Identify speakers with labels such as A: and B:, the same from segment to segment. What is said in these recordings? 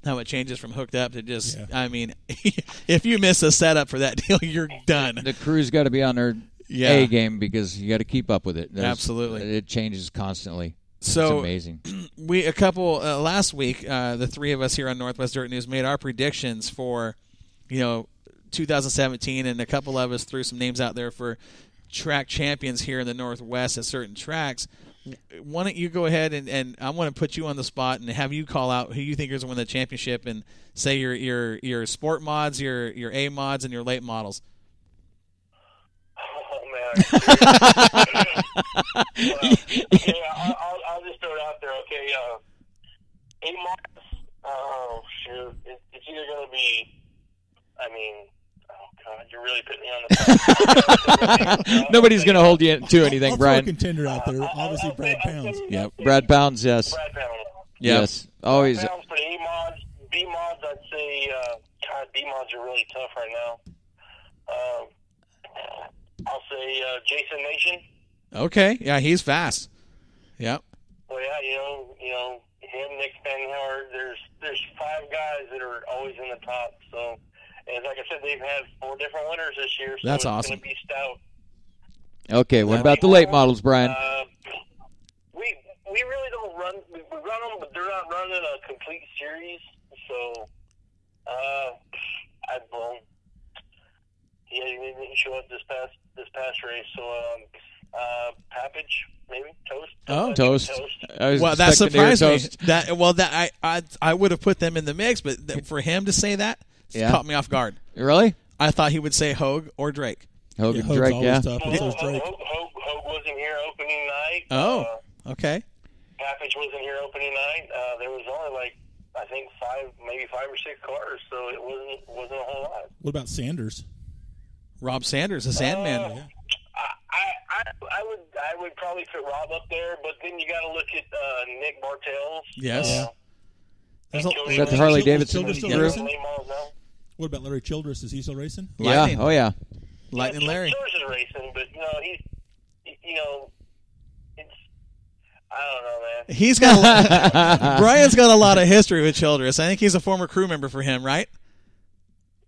A: how it changes from hooked up to just, I mean, if you miss a setup for that deal, you're done.
B: The crew's got to be on their A game because you got to keep up with it.
A: Absolutely.
B: It changes constantly.
A: So
B: it's amazing.
A: Last week, the three of us here on Northwest Dirt News made our predictions for, 2017, and a couple of us threw some names out there for track champions here in the Northwest at certain tracks. Why don't you go ahead and I want to put you on the spot and have you call out who you think is going to win the championship and say your sport mods, your A mods, and your late models.
C: Oh man! Okay, I'll just throw it out there. Okay, A mods. Oh shoot! It's either going to be. I mean. God, you're really putting me on the spot.
B: Nobody's going to hold you to anything,
D: I'll
B: Brian.
D: Throw a contender out there. Obviously, Brad Pounds.
B: Yeah, Brad Pounds, yes.
C: Brad Pounds.
B: Yes. Always.
C: Brad Pounds for the A mods. B mods, I'd say, God, B mods are really tough right now. I'll say Jason Nation.
A: Okay. Yeah, he's fast. Yep.
C: Well, yeah, him, Nick Spanhauer. There's 5 guys that are always in the top, so. And like I said, they've had 4 different winners this year, so
A: that's
C: it's
A: awesome.
C: going to be stout.
B: Okay, what about the late models, Brian?
C: We really don't run. We run them, but they're not running a complete series. So, he didn't show up this past race. So, Pappage, maybe Toast.
B: Oh, Toast.
A: Well, that surprised me. I would have put them in the mix, but for him to say that. Caught me off guard.
B: Really?
A: I thought he would say Hogue or Drake.
B: Hogue and Drake, yeah.
D: Tough, Drake.
C: Hogue wasn't here opening night.
A: Oh, okay.
C: Pappage wasn't here opening night. There was only I think 5 or 6 cars, so it wasn't a whole lot.
D: What about Sanders?
A: Rob Sanders, the Sandman.
C: I would probably put Rob up there, but then you got to look at Nick Bartels.
A: Yes.
B: Is that the Harley Davidson?
D: What about Larry Childress? Is he still racing?
A: Lightning.
B: Yeah. Oh yeah.
A: Lightning Larry.
C: Childress is racing, but he's it's I don't know, man.
A: He's got Brian's got a lot of history with Childress. I think he's a former crew member for him, right?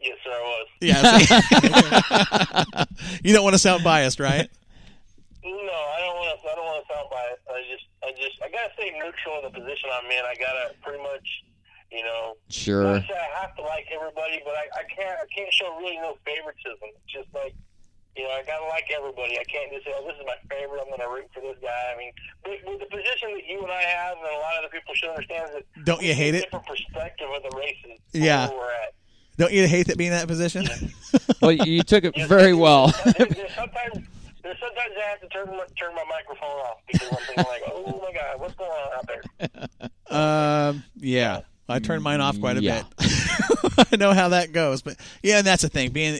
C: Yes, sir, I was.
A: Yeah. You don't want to sound biased, right?
C: No, I don't want to sound biased. I gotta stay neutral in the position I'm in. I gotta pretty much,
B: Sure.
C: Not say I have to like everybody, but I can't show really no favoritism. It's just like, I gotta like everybody. I can't just say, oh, this is my favorite, I'm gonna root for this guy. I mean, with the position that you and I have, and a lot of the people should understand that.
A: Don't you hate it?
C: Different perspective of the races.
A: Yeah.
C: Where we're at.
A: Don't you hate that being in that position?
B: Well, you took it very well.
C: There's sometimes I have to turn my microphone off because I'm thinking like, oh my God, what's going on out there?
A: Yeah. I turn mine off quite a bit. I know how that goes, but yeah, and that's the thing. Being,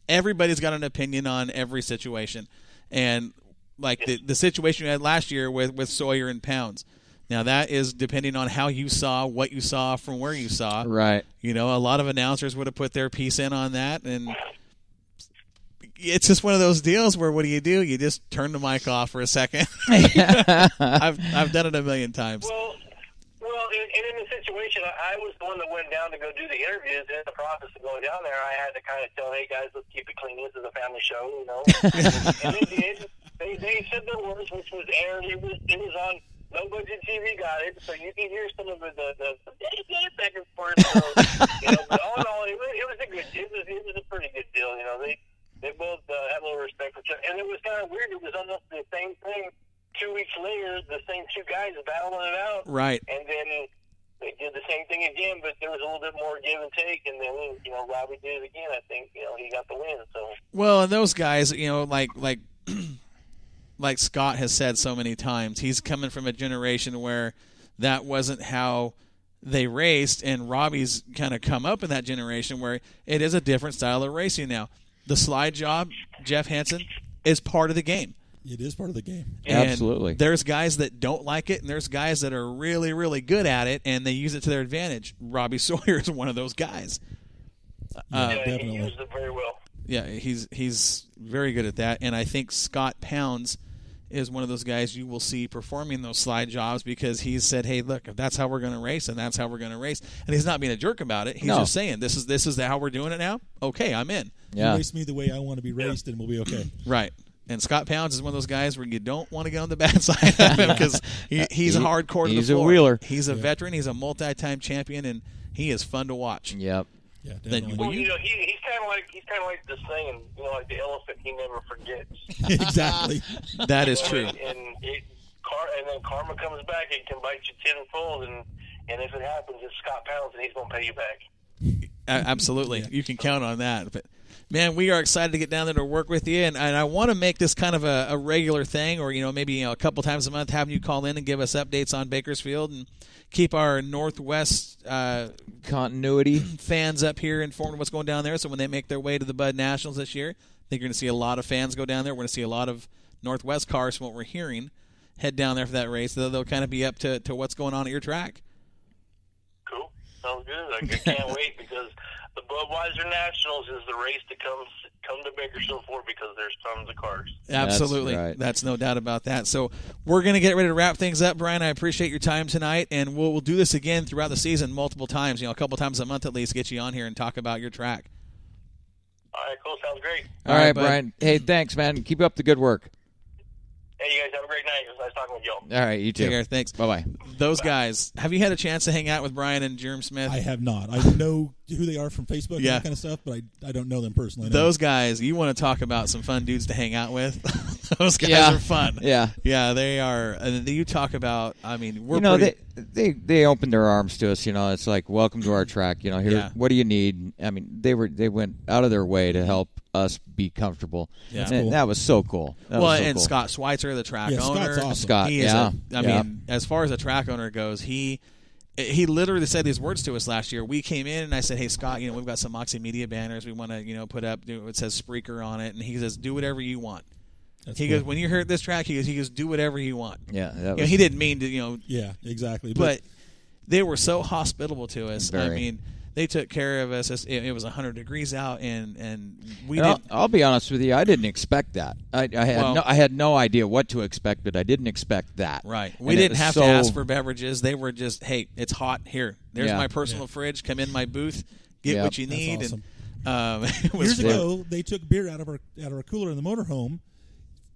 A: everybody's got an opinion on every situation, and like the situation you had last year with Sawyer and Pounds. Now that is depending on how you saw, what you saw, from where you saw.
B: Right.
A: A lot of announcers would have put their piece in on that, and it's just one of those deals where what do? You just turn the mic off for a second. I've done it a million times.
C: Well, and in the situation, I was the one that went down to go do the interviews. In the process of going down there, I had to kind of tell, hey, guys, let's keep it clean. This is a family show, And they did. They said their words, which was aired. It was on No Budget TV, got it. So you can hear some of the back and forth. So, but all in all, it was a good. It was a pretty good deal. They both had a little respect for each other. And it was kind of weird. It was almost the same thing. 2 weeks later, the same 2 guys battling it out.
A: Right.
C: And then they did the same thing again, but there was a little bit more give and take. And then, Robbie did it again. I think, he got the win. So. Well,
A: and those guys, like Scott has said so many times, he's coming from a generation where that wasn't how they raced, and Robbie's kind of come up in that generation where it is a different style of racing now. The slide job, Jeff Hansen, is part of the game.
D: It is part of the game.
A: And
B: absolutely.
A: There's guys that don't like it, and there's guys that are really, really good at it, and they use it to their advantage. Robbie Sawyer is one of those guys.
D: Definitely.
C: He used it very well.
A: Yeah, he's very good at that, and I think Scott Pounds is one of those guys you will see performing those slide jobs because he's said, hey, look, if that's how we're going to race, and that's how we're going to race. And he's not being a jerk about it. He's just saying, this is how we're doing it now? Okay, I'm in.
D: Yeah. You race me the way I want to be raced, and we'll be okay.
A: Right. And Scott Pounds is one of those guys where you don't want to get on the bad side of him because he's a hardcore to the floor.
B: He's a wheeler.
A: He's a veteran. He's a multi-time champion, and he is fun to watch.
B: Yep.
D: Yeah, definitely.
C: Well, he's kind of like the saying, like the elephant, he never forgets.
D: Exactly.
A: That is true.
C: And then karma comes back. It can bite you tenfold, and if it happens, it's Scott Pounds, and he's going to pay you back.
A: Absolutely. You can count on that. But man, we are excited to get down there to work with you, and I want to make this kind of a regular thing, or maybe a couple times a month, having you call in and give us updates on Bakersfield and keep our Northwest
B: continuity
A: fans up here informed of what's going down there. So when they make their way to the Bud Nationals this year, I think you're going to see a lot of fans go down there. We're going to see a lot of Northwest cars, from what we're hearing, head down there for that race. They'll kind of be up to what's going on at your track.
C: Cool. Sounds good. I can't wait because the Budweiser Nationals is the race to come to Bakersfield for because there's tons of cars.
A: Absolutely. That's no doubt about that. So we're going to get ready to wrap things up, Brian. I appreciate your time tonight, and we'll do this again throughout the season multiple times, a couple times a month at least, get you on here and talk about your track.
C: All right, cool. Sounds great.
B: All right, Brian. Hey, thanks, man. Keep up the good work.
C: Hey, you guys have a great night. It was nice talking with y'all.
B: All right, you too.
A: Take care. Thanks.
B: Bye-bye.
A: Those guys, have you had a chance to hang out with Brian and Jerem Smith?
D: I have not. I know who they are from Facebook and that kind of stuff, but I don't know them personally.
A: Those guys, you want to talk about some fun dudes to hang out with? Those guys are fun.
B: Yeah.
A: Yeah, they are. And you talk about,
B: they opened their arms to us. It's like, welcome to our track. Here, what do you need? I mean, they went out of their way to help us be comfortable.
A: Yeah.
B: And that was so cool.
A: And Scott Schweitzer, the track owner.
D: Scott's awesome.
B: Scott,
A: he is I mean, as far as a track owner goes, he literally said these words to us last year. We came in and I said, hey, Scott, we've got some Moxie Media banners we want to, put up. It says Spreaker on it. And he says, do whatever you want. He goes, when you heard this track, he goes, do whatever you want.
B: Yeah.
A: He didn't mean to,
D: Yeah, exactly.
A: But they were so hospitable to us.
B: Very.
A: I mean, they took care of us. It was 100 degrees out, and we
B: didn't. I'll be honest with you. I didn't expect that. I had no idea what to expect, but I didn't expect that.
A: Right. We didn't have to ask for beverages. They were just, hey, it's hot here. There's my personal fridge. Come in my booth, get what you need.
D: That's
A: awesome.
D: And years ago, they took beer out of our cooler in the motorhome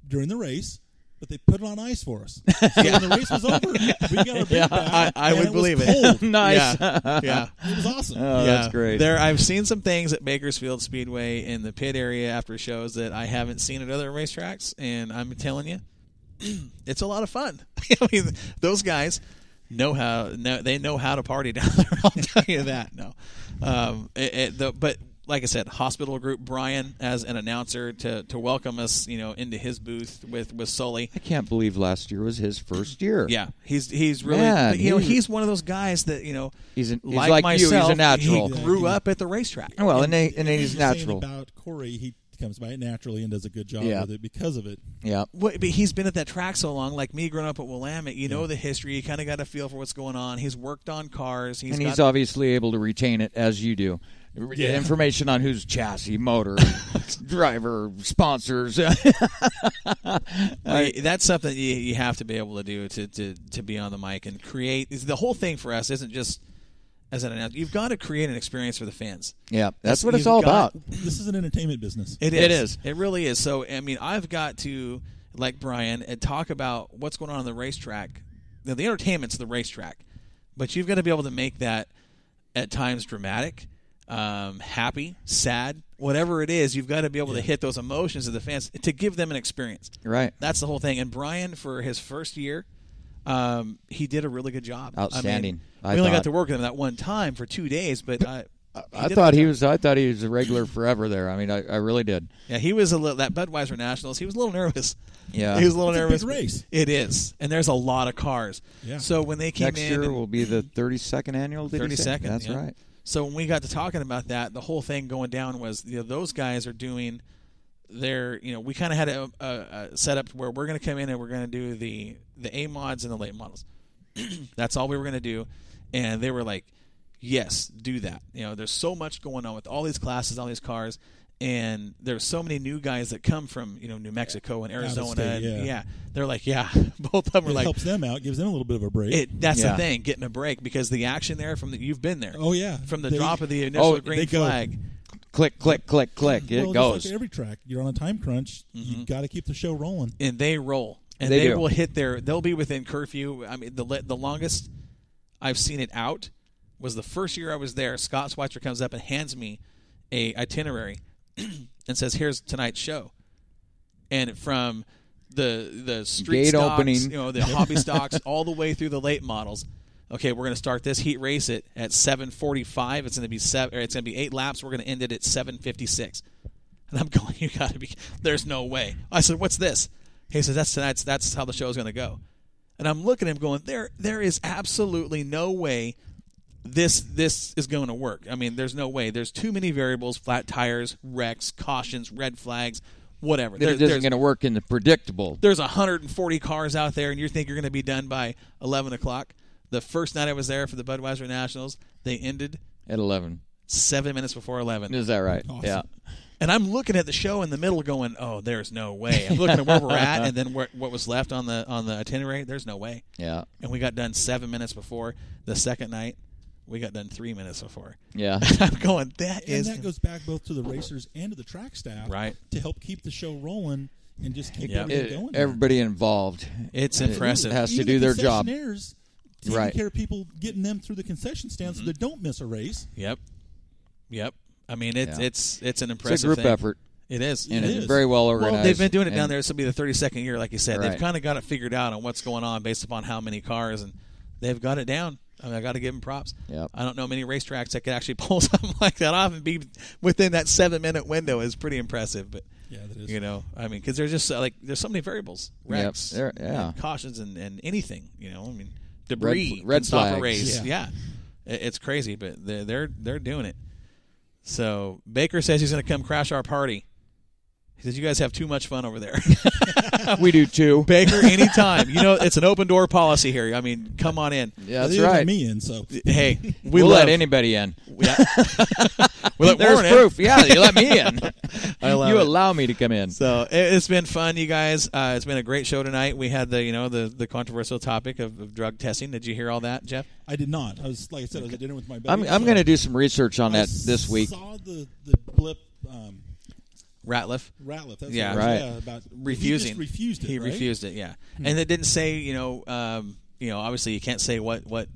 D: during the race. But they put it on ice for us. So when the race was over, we got our beer back.
A: I would believe
D: it.
B: Nice.
A: Yeah.
D: It was awesome.
B: Oh, that's great.
A: I've seen some things at Bakersfield Speedway in the pit area after shows that I haven't seen at other racetracks, and I'm telling you, it's a lot of fun. I mean, those guys know how to party down there. I'll tell you that. No, but. Like I said, hospital group Brian as an announcer to welcome us, into his booth with Sully.
B: I can't believe last year was his first year.
A: Yeah, he's really he's one of those guys that
B: he's
A: like myself,
B: you. He's a natural.
A: He grew up at the racetrack.
B: Well, and he's natural.
D: About Corey, he comes by it naturally and does a good job with it because of it.
B: Yeah,
A: but he's been at that track so long. Like me, growing up at Willamette, know the history. You kind of got a feel for what's going on. He's worked on cars.
B: He's obviously able to retain it as you do. Information on whose chassis, motor, driver, sponsors.
A: That's something you have to be able to do to be on the mic and create. The whole thing for us isn't just as an announcer. You've got to create an experience for the fans.
B: Yeah, that's what it's all about.
D: This is an entertainment business.
A: It is. It really is. So, I mean, I've got to, like Brian, talk about what's going on the racetrack. Now, the entertainment's the racetrack, but you've got to be able to make that at times dramatic. Happy, sad, whatever it is, you've got to be able to hit those emotions of the fans to give them an experience.
B: Right.
A: That's the whole thing. And Brian, for his first year, he did a really good job.
B: Outstanding.
A: We only got to work with him that one time for 2 days, but
B: I thought he was a regular forever there. I mean, I really did.
A: Yeah, he was that Budweiser Nationals. He was a little nervous.
B: Yeah,
A: he was a little nervous.
D: A big race.
A: It is, and there's a lot of cars.
D: Yeah.
A: So when they came
B: next year will be the 32nd annual.
A: 32nd.
B: That's right.
A: So when we got to talking about that, the whole thing going down was those guys are doing their we kind of had a setup where we're going to come in and we're going to do the A mods and the late models. That's all we were going to do, and they were like, yes, do that. There's so much going on with all these classes, all these cars, And there's so many new guys that come from New Mexico and Arizona.
D: State,
A: They're like, both of them are like,
D: helps them out, gives them a little bit of a break.
A: That's the thing, getting a break, because the action there you've been there.
D: Oh yeah,
A: from the drop of the initial green flag.
B: Click, click, click, click. It goes.
D: Like every track, you're on a time crunch. You got to keep the show rolling,
A: and they roll, and they will hit they'll be within curfew. I mean, the longest I've seen it out was the first year I was there. Scott Schweitzer comes up and hands me a itinerary and says, "Here's tonight's show." And from the street
B: gate
A: stocks,
B: opening,
A: the hobby stocks, all the way through the late models. Okay, we're going to start this heat race at 7:45. It's going to be 8 laps. We're going to end it at 7:56. And I'm going, you got to be. There's no way. I said, "What's this?" He says, "That's how the show is going to go." And I'm looking at him going, there is absolutely no way this is going to work. I mean, there's no way. There's too many variables: flat tires, wrecks, cautions, red flags, whatever.
B: It isn't going to work in the predictable.
A: There's 140 cars out there, and you think you're going to be done by 11 o'clock. The first night I was there for the Budweiser Nationals, they ended
B: at 11,
A: 7 minutes before 11.
B: Is that right?
D: Awesome.
B: Yeah.
A: And I'm looking at the show in the middle, going, "Oh, there's no way." I'm looking at where we're at, and then what was left on the itinerary. There's no way.
B: Yeah.
A: And we got done 7 minutes before. The second night, we got done 3 minutes before.
B: Yeah.
A: I'm going, that
D: goes back both to the racers and to the track staff,
A: right,
D: to help keep the show rolling and just keep everything going.
B: Everybody involved.
A: It's impressive.
B: Has to do their job.
D: Taking care of people, getting them through the concession stand so they don't miss a race.
A: Yep. I mean, it's an impressive
B: It's a group
A: thing.
B: effort.
A: It is.
B: And it's very well organized.
A: Well, they've been doing it down there. This will be the 32nd year, like you said.
B: Right.
A: They've kind of got it figured out on what's going on based upon how many cars, and they've got it down. I mean, I got to give them props.
B: Yep.
A: I don't know many racetracks that could actually pull something like that off and be within that 7-minute window. Is pretty impressive. But
D: yeah, that is.
A: I mean, because there's just there's so many variables, wrecks, and cautions, and anything. I mean, debris,
B: red
A: stop
B: flags.
A: a race. Yeah. It's crazy, but they're doing it. So Baker says he's going to come crash our party. He says, "You guys have too much fun over there."
B: We do too.
A: Baker, anytime. It's an open door policy here. I mean, come on in.
B: Yeah, that's
D: they
B: right.
D: let me in, so
A: hey,
B: we'll let anybody in.
A: Yeah. We let
B: There's
A: Warren
B: proof. Yeah, you let me in.
A: I love
B: you
A: it.
B: allow me to come in.
A: So it's been fun, you guys. It's been a great show tonight. We had the controversial topic of drug testing. Did you hear all that, Jeff?
D: I did not. I was at dinner with my buddy.
B: I'm going to do some research on that this week.
D: I saw the blip.
A: Ratliff.
D: That's
A: Yeah.
B: Right.
D: About
A: refusing.
D: He just refused it.
A: He
D: right?
A: refused it. Yeah, and it didn't say obviously you can't say what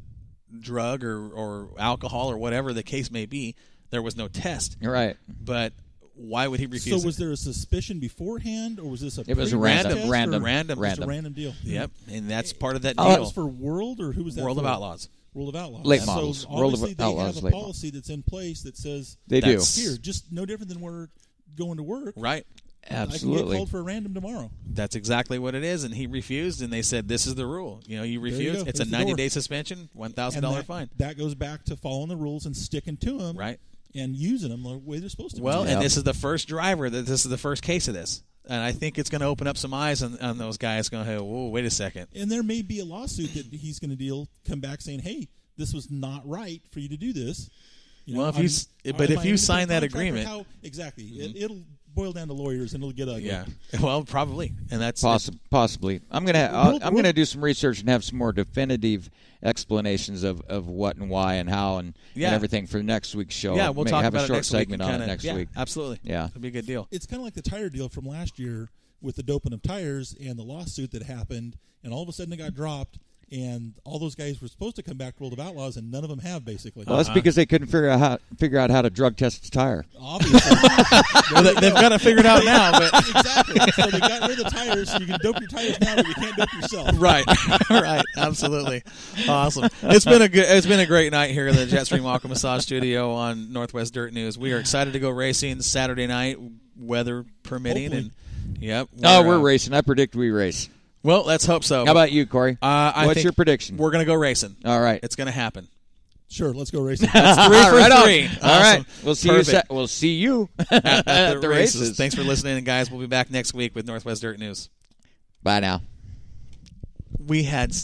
A: drug or alcohol or whatever the case may be. There was no test.
B: Right.
A: But why would he refuse?
D: So was there a suspicion beforehand, or was this
B: It was a
A: random
D: Just a random deal.
A: Yep, and that's part of that
D: That
A: deal.
D: was for World, or who was that?
A: World
D: for?
A: of Outlaws.
D: World of Outlaws.
B: Late
D: so
B: models.
D: obviously
B: World of
D: they
B: Outlaws,
D: have a
B: late
D: policy that's in place that says
B: They do.
D: here, just no different than we're going to work.
A: Right.
D: I can
B: Absolutely.
D: get called for a random tomorrow.
A: That's exactly what it is, and he refused, and they said this is the rule. You refuse,
D: go.
A: it's a
D: There's the door.
A: 90-day suspension, $1,000 fine.
D: That goes back to following the rules and sticking to them,
A: Right.
D: and using them the way they're supposed to.
A: Well,
B: Yep.
A: and this is the first driver. This is the first case of this, and I think it's going to open up some eyes on those guys. Going, hey, whoa, wait a second.
D: And there may be a lawsuit that he's going to come back saying, "Hey, this was not right for you to do this."
A: Well, if you sign that agreement,
D: exactly, it'll boil down to lawyers and it'll get ugly.
A: Yeah, well, probably, and that's
B: Possibly. I'm gonna do some research and have some more definitive explanations of what and why and how and everything for next week's show.
A: Yeah, we'll talk
B: have
A: about
B: a short
A: it next week.
B: segment on it next week.
A: Absolutely.
B: Yeah,
A: it'll be a good deal.
D: It's kind of like the tire deal from last year with the doping of tires and the lawsuit that happened, and all of a sudden it got dropped. And all those guys were supposed to come back to World of Outlaws, and none of them have, basically.
B: Well, that's because they couldn't figure out how to drug test its tire.
D: Obviously.
A: Well, they've got it figured out now. But
D: exactly. So they got rid of the tires, so you can dope your tires now, but you can't dope yourself.
A: Right. Right. Absolutely. Awesome. It's been a great night here at the Jetstream Aqua Massage Studio on Northwest Dirt News. We are excited to go racing Saturday night, weather permitting.
D: Hopefully.
A: And yep.
B: We're racing. I predict we race.
A: Well, let's hope so.
B: How about you, Corey?
A: I
B: What's
A: think
B: your prediction?
A: We're going to go racing.
B: All right.
A: It's going to happen.
D: Sure, let's go racing.
A: That's 3 for
B: right
A: 3.
B: On.
A: Awesome.
B: All right. We'll see
A: Perfect.
B: you. We'll see you
A: at the races.
B: races.
A: Thanks for listening, and guys, we'll be back next week with Northwest Dirt News.
B: Bye now.
A: We had